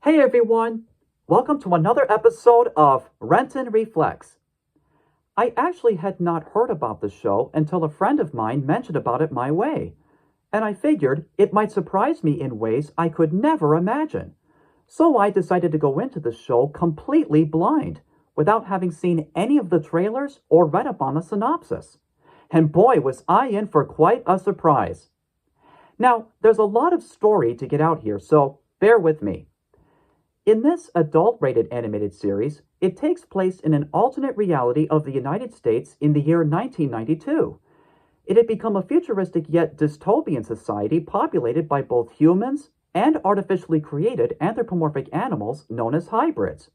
Hey everyone! Welcome to another episode of Renton Reflects. I actually had not heard about the show until a friend of mine mentioned about it my way, and I figured it might surprise me in ways I could never imagine. So I decided to go into the show completely blind, without having seen any of the trailers or read up on the synopsis. And boy, was I in for quite a surprise. Now, there's a lot of story to get out here, so bear with me. In this adult-rated animated series, it takes place in an alternate reality of the United States in the year 1992. It had become a futuristic yet dystopian society populated by both humans and artificially created anthropomorphic animals known as hybrids.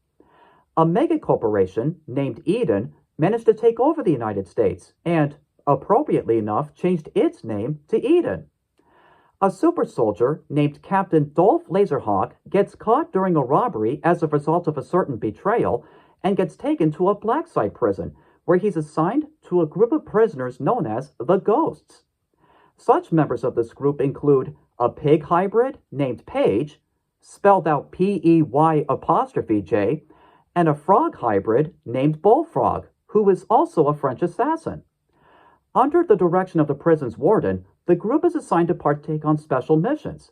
A megacorporation named Eden managed to take over the United States and, appropriately enough, changed its name to Eden. A super soldier named Captain Dolph Laserhawk gets caught during a robbery as a result of a certain betrayal and gets taken to a black site prison, where he's assigned to a group of prisoners known as the Ghosts. Such members of this group include a pig hybrid named Paige, spelled out Pey', and a frog hybrid named Bullfrog, who is also a French assassin. Under the direction of the prison's warden, the group is assigned to partake on special missions.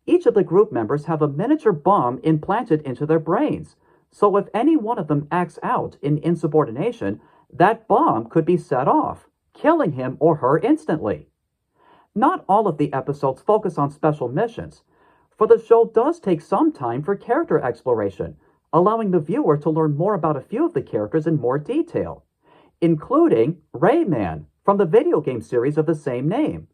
Each of the group members have a miniature bomb implanted into their brains, so if any one of them acts out in insubordination, that bomb could be set off, killing him or her instantly. Not all of the episodes focus on special missions, for the show does take some time for character exploration, allowing the viewer to learn more about a few of the characters in more detail, including Rayman from the video game series of the same name.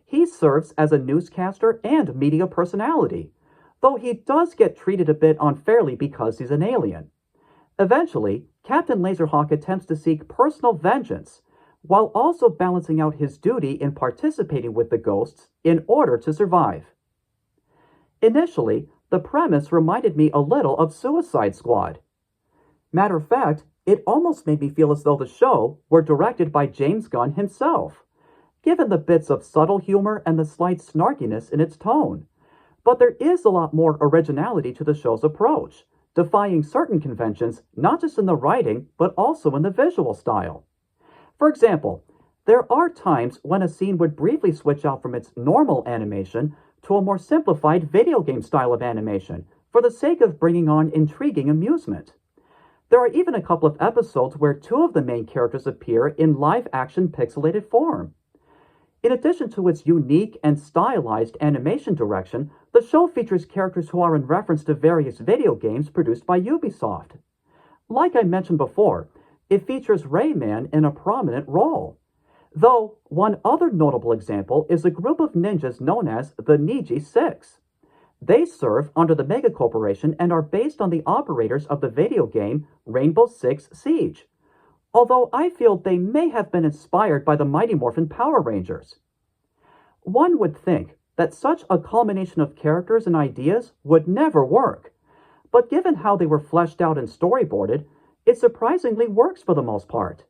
He serves as a newscaster and media personality, though he does get treated a bit unfairly because he's an alien. Eventually, Captain Laserhawk attempts to seek personal vengeance, while also balancing out his duty in participating with the Ghosts in order to survive. Initially, the premise reminded me a little of Suicide Squad. Matter of fact, it almost made me feel as though the show were directed by James Gunn himself, given the bits of subtle humor and the slight snarkiness in its tone. But there is a lot more originality to the show's approach, defying certain conventions not just in the writing, but also in the visual style. For example, there are times when a scene would briefly switch out from its normal animation to a more simplified video game style of animation, for the sake of bringing on intriguing amusement. There are even a couple of episodes where two of the main characters appear in live-action pixelated form. In addition to its unique and stylized animation direction, the show features characters who are in reference to various video games produced by Ubisoft. Like I mentioned before, it features Rayman in a prominent role. Though, one other notable example is a group of ninjas known as the Niji Six. They serve under the Megacorporation and are based on the operators of the video game Rainbow Six Siege, although I feel they may have been inspired by the Mighty Morphin Power Rangers. One would think that such a culmination of characters and ideas would never work, but given how they were fleshed out and storyboarded, it surprisingly works for the most part.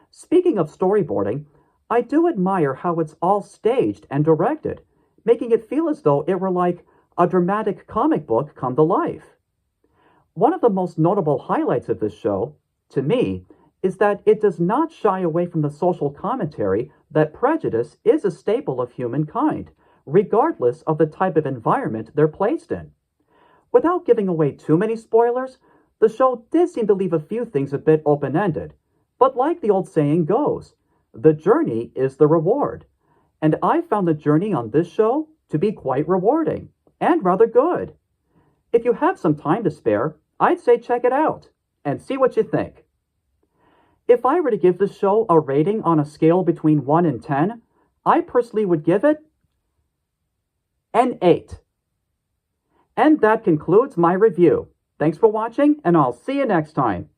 Speaking of storyboarding, I do admire how it's all staged and directed, making it feel as though it were like a dramatic comic book come to life. One of the most notable highlights of this show, to me, is that it does not shy away from the social commentary that prejudice is a staple of humankind, regardless of the type of environment they're placed in. Without giving away too many spoilers, the show did seem to leave a few things a bit open-ended, but like the old saying goes, the journey is the reward, and I found the journey on this show to be quite rewarding, and rather good. If you have some time to spare, I'd say check it out, and see what you think. If I were to give this show a rating on a scale between 1 and 10, I personally would give it an 8. And that concludes my review. Thanks for watching, and I'll see you next time.